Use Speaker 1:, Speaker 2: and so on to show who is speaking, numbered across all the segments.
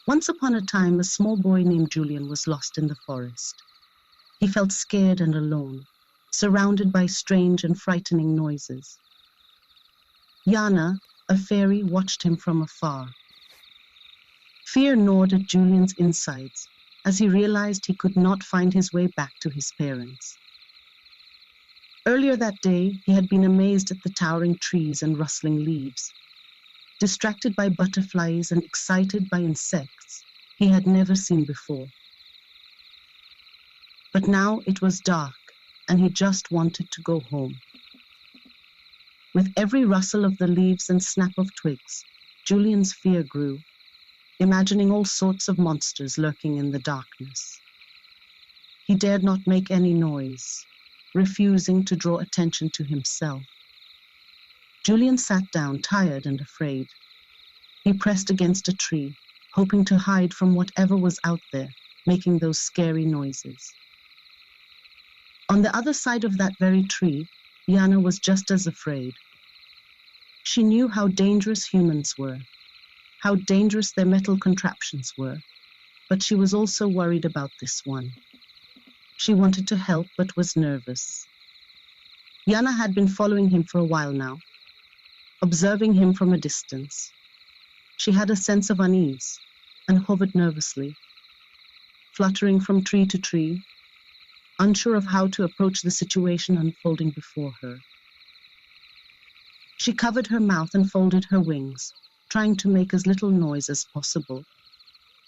Speaker 1: Once upon a time, a small boy named Julian was lost in the forest. He felt scared and alone, surrounded by strange and frightening noises. Yana, a fairy, watched him from afar. Fear gnawed at Julian's insides as he realized he could not find his way back to his parents. Earlier that day, he had been amazed at the towering trees and rustling leaves. Distracted by butterflies and excited by insects he had never seen before. But now it was dark, and he just wanted to go home. With every rustle of the leaves and snap of twigs, Julian's fear grew, imagining all sorts of monsters lurking in the darkness. He dared not make any noise, refusing to draw attention to himself. Julian sat down, tired and afraid. He pressed against a tree, hoping to hide from whatever was out there, making those scary noises. On the other side of that very tree, Yana was just as afraid. She knew how dangerous humans were, how dangerous their metal contraptions were, but she was also worried about this one. She wanted to help, but was nervous. Yana had been following him for a while now, observing him from a distance. She had a sense of unease and hovered nervously, fluttering from tree to tree, unsure of how to approach the situation unfolding before her. She covered her mouth and folded her wings, trying to make as little noise as possible.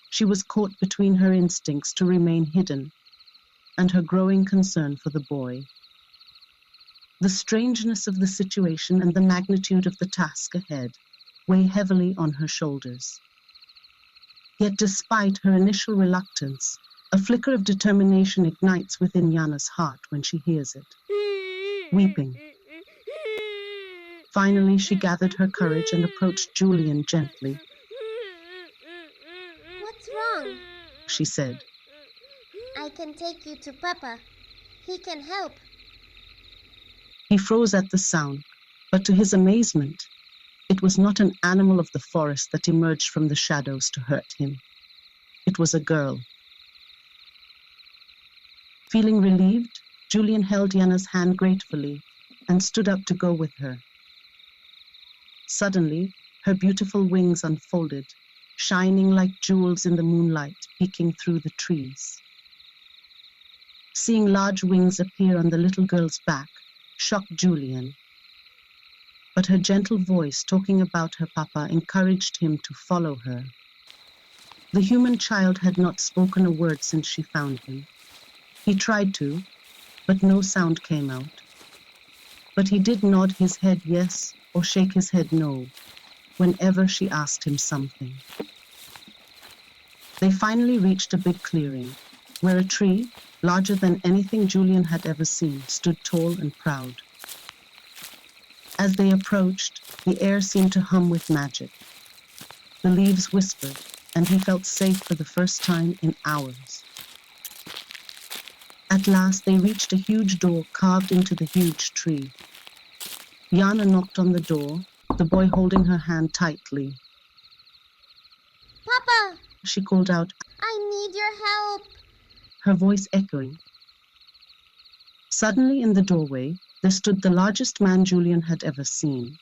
Speaker 1: She was caught between her instincts to remain hidden and her growing concern for the boy. The strangeness of the situation and the magnitude of the task ahead weigh heavily on her shoulders. Yet despite her initial reluctance, a flicker of determination ignites within Yana's heart when she hears it. Weeping. Finally, she gathered her courage and approached Julian gently.
Speaker 2: "What's wrong?"
Speaker 1: she said.
Speaker 2: "I can take you to Papa. He can help."
Speaker 1: He froze at the sound, but to his amazement, it was not an animal of the forest that emerged from the shadows to hurt him. It was a girl. Feeling relieved, Julian held Yana's hand gratefully and stood up to go with her. Suddenly, her beautiful wings unfolded, shining like jewels in the moonlight, peeking through the trees. Seeing large wings appear on the little girl's back shocked Julian, but her gentle voice talking about her papa encouraged him to follow her. The human child had not spoken a word since she found him. He tried to, but no sound came out. But he did nod his head yes or shake his head no whenever she asked him something. They finally reached a big clearing, where a tree, larger than anything Julian had ever seen, stood tall and proud. As they approached, the air seemed to hum with magic. The leaves whispered, and he felt safe for the first time in hours. At last, they reached a huge door carved into the huge tree. Yana knocked on the door, the boy holding her hand tightly.
Speaker 2: "Papa!"
Speaker 1: She called out,
Speaker 2: "I need your help."
Speaker 1: her voice echoing. Suddenly in the doorway, there stood the largest man Julian had ever seen.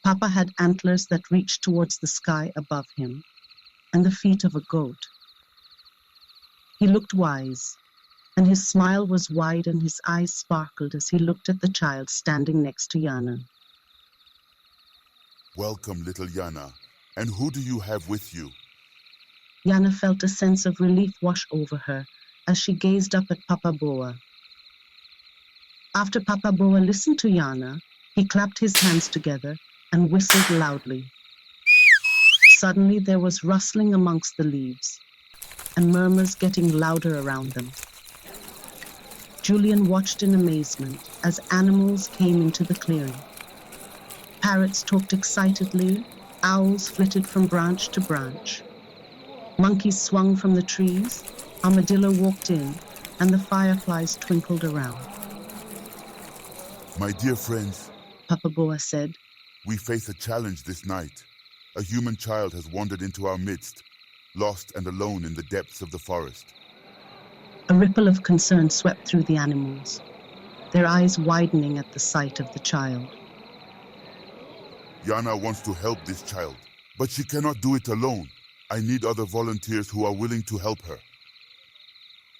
Speaker 1: Papa had antlers that reached towards the sky above him, and the feet of a goat. He looked wise, and his smile was wide and his eyes sparkled as he looked at the child standing next to Yana.
Speaker 3: "Welcome, little Yana. And who do you have with you?"
Speaker 1: Yana felt a sense of relief wash over her as she gazed up at Papa Bois. After Papa Bois listened to Yana, he clapped his hands together and whistled loudly. Suddenly there was rustling amongst the leaves and murmurs getting louder around them. Julian watched in amazement as animals came into the clearing. Parrots talked excitedly, owls flitted from branch to branch. Monkeys swung from the trees, armadillo walked in, and the fireflies twinkled around.
Speaker 3: "My dear friends,"
Speaker 1: Papa Bois said,
Speaker 3: "we face a challenge this night. A human child has wandered into our midst. lost and alone in the depths of the forest.
Speaker 1: A ripple of concern swept through the animals, their eyes widening at the sight of the child.
Speaker 3: Yana wants to help this child, but she cannot do it alone. I need other volunteers who are willing to help her.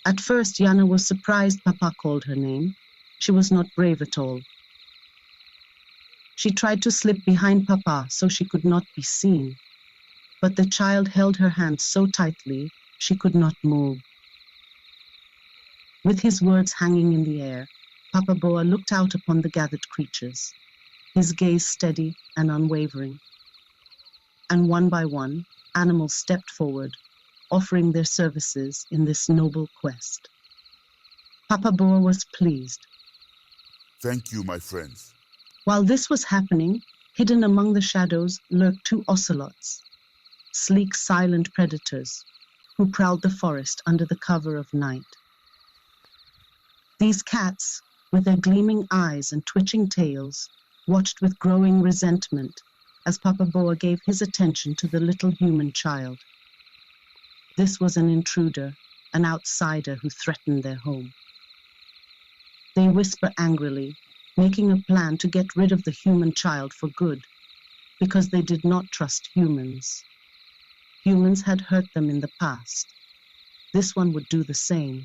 Speaker 1: At first, Yana was surprised Papa called her name. She was not brave at all. She tried to slip behind Papa so she could not be seen, but the child held her hand so tightly she could not move. With his words hanging in the air, Papa Bois looked out upon the gathered creatures, his gaze steady and unwavering. And one by one, animals stepped forward, offering their services in this noble quest. Papa Bois was pleased.
Speaker 3: Thank you, my friends.
Speaker 1: While this was happening, hidden among the shadows lurked two ocelots, sleek, silent predators who prowled the forest under the cover of night. These cats, with their gleaming eyes and twitching tails, watched with growing resentment as Papa Bois gave his attention to the little human child. This was an intruder, an outsider who threatened their home. They whisper angrily, making a plan to get rid of the human child for good, because they did not trust humans. Humans had hurt them in the past. This one would do the same.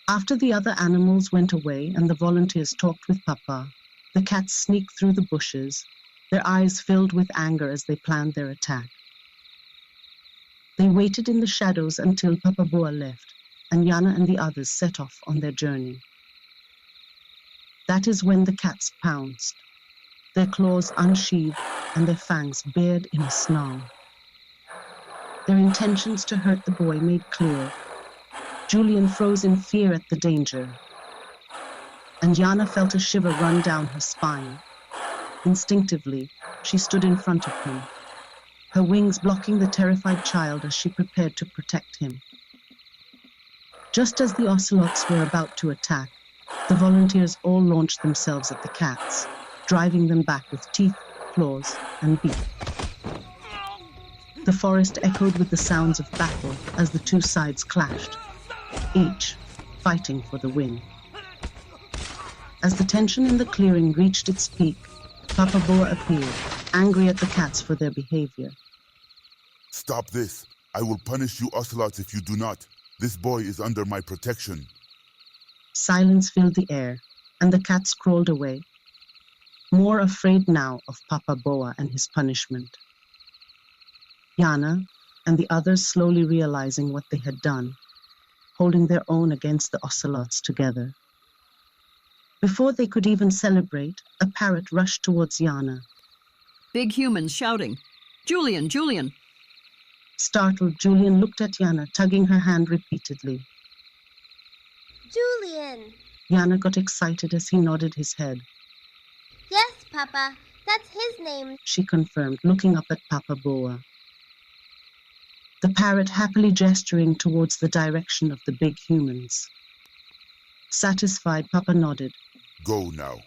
Speaker 1: After the other animals went away and the volunteers talked with Papa, the cats sneaked through the bushes, their eyes filled with anger as they planned their attack. They waited in the shadows until Papa Bois left, and Yana and the others set off on their journey. That is when the cats pounced, their claws unsheathed and their fangs bared in a snarl. Their intentions to hurt the boy made clear. Julian froze in fear at the danger, and Yana felt a shiver run down her spine. Instinctively, she stood in front of him, her wings blocking the terrified child as she prepared to protect him. Just as the ocelots were about to attack, the volunteers all launched themselves at the cats, driving them back with teeth, claws, and beak. The forest echoed with the sounds of battle as the two sides clashed, each fighting for the win. As the tension in the clearing reached its peak, Papa Bois appeared, angry at the cats for their behavior.
Speaker 3: Stop this. I will punish you ocelots if you do not. This boy is under my protection.
Speaker 1: Silence filled the air, and the cats crawled away, more afraid now of Papa Bois and his punishment. Yana and the others slowly realizing what they had done, holding their own against the ocelots together. Before they could even celebrate, a parrot rushed towards Yana.
Speaker 4: Big humans shouting, "Julian, Julian!"
Speaker 1: Startled, Julian looked at Yana, tugging her hand repeatedly.
Speaker 2: Julian!
Speaker 1: Yana got excited as he nodded his head.
Speaker 2: Yes, Papa, that's his name.
Speaker 1: She confirmed, looking up at Papa Bois. The parrot happily gesturing towards the direction of the big humans. Satisfied, Papa nodded.
Speaker 3: Go now.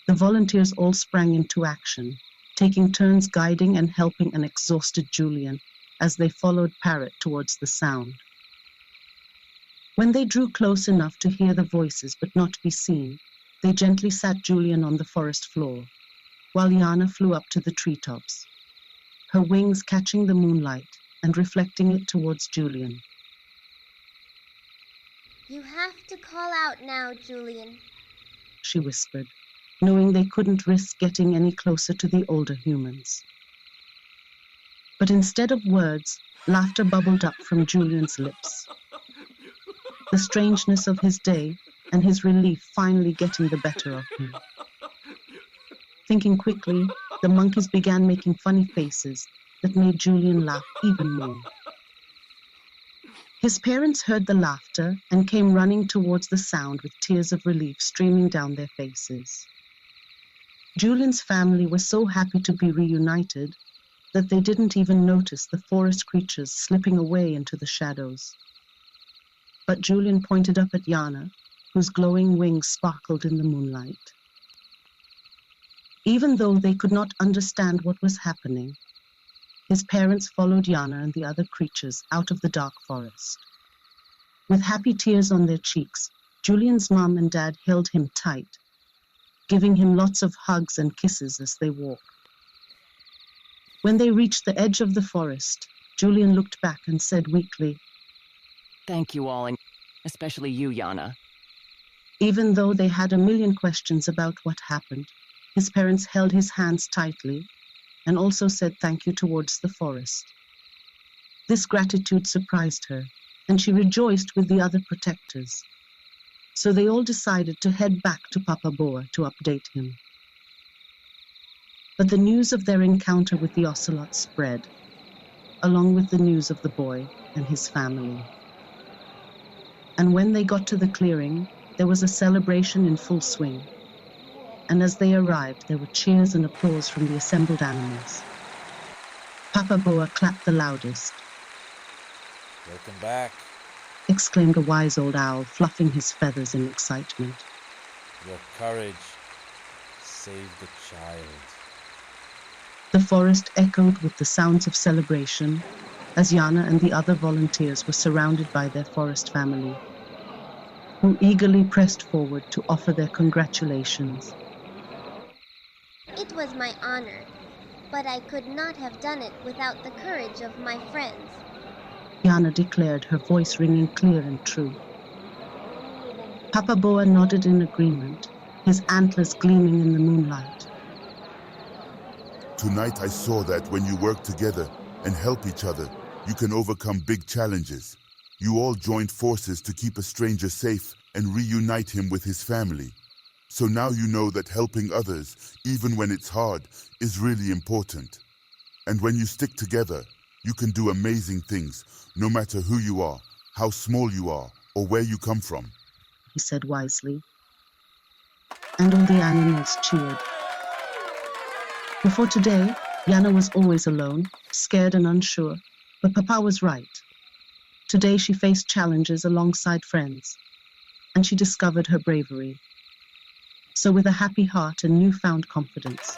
Speaker 1: The volunteers all sprang into action, taking turns guiding and helping an exhausted Julian as they followed Parrot towards the sound. When they drew close enough to hear the voices but not be seen, they gently sat Julian on the forest floor, while Yana flew up to the treetops, her wings catching the moonlight and reflecting it towards Julian.
Speaker 2: You have to call out now, Julian,
Speaker 1: she whispered, knowing they couldn't risk getting any closer to the older humans. But instead of words, laughter bubbled up from Julian's lips. The strangeness of his day and his relief finally getting the better of him. Thinking quickly, the monkeys began making funny faces that made Julian laugh even more. His parents heard the laughter and came running towards the sound with tears of relief streaming down their faces. Julian's family was so happy to be reunited that they didn't even notice the forest creatures slipping away into the shadows. But Julian pointed up at Yana, whose glowing wings sparkled in the moonlight. Even though they could not understand what was happening, his parents followed Yana and the other creatures out of the dark forest. With happy tears on their cheeks, Julian's mom and dad held him tight, giving him lots of hugs and kisses as they walked. When they reached the edge of the forest, Julian looked back and said weakly,
Speaker 5: Thank you all, and especially you, Yana.
Speaker 1: Even though they had a million questions about what happened, his parents held his hands tightly and also said thank you towards the forest. This gratitude surprised her, and she rejoiced with the other protectors. So they all decided to head back to Papa Bois to update him. But the news of their encounter with the ocelot spread, along with the news of the boy and his family. And when they got to the clearing, there was a celebration in full swing. And as they arrived, there were cheers and applause from the assembled animals. Papa Bois clapped the loudest.
Speaker 6: Welcome back.
Speaker 1: Exclaimed a wise old owl, fluffing his feathers in excitement.
Speaker 6: Your courage saved the child.
Speaker 1: The forest echoed with the sounds of celebration as Yana and the other volunteers were surrounded by their forest family, who eagerly pressed forward to offer their congratulations.
Speaker 2: It was my honor, but I could not have done it without the courage of my friends.
Speaker 1: Yana declared, her voice ringing clear and true. Papa Bois nodded in agreement, his antlers gleaming in the moonlight.
Speaker 3: Tonight I saw that when you work together and help each other, you can overcome big challenges. You all joined forces to keep a stranger safe and reunite him with his family. So now you know that helping others, even when it's hard, is really important. And when you stick together, you can do amazing things, no matter who you are, how small you are, or where you come from,
Speaker 1: He said wisely. And all the animals cheered. Before today, Yana was always alone, scared and unsure, but Papa was right. Today she faced challenges alongside friends, and she discovered her bravery. So with a happy heart and newfound confidence,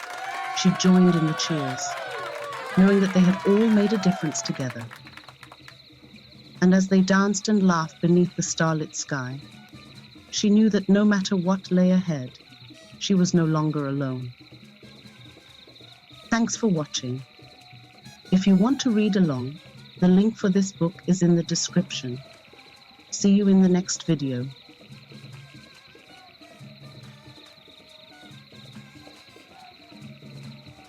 Speaker 1: she joined in the cheers, knowing that they had all made a difference together. And as they danced and laughed beneath the starlit sky, she knew that no matter what lay ahead, she was no longer alone. Thanks for watching. If you want to read along, the link for this book is in the description. See you in the next video.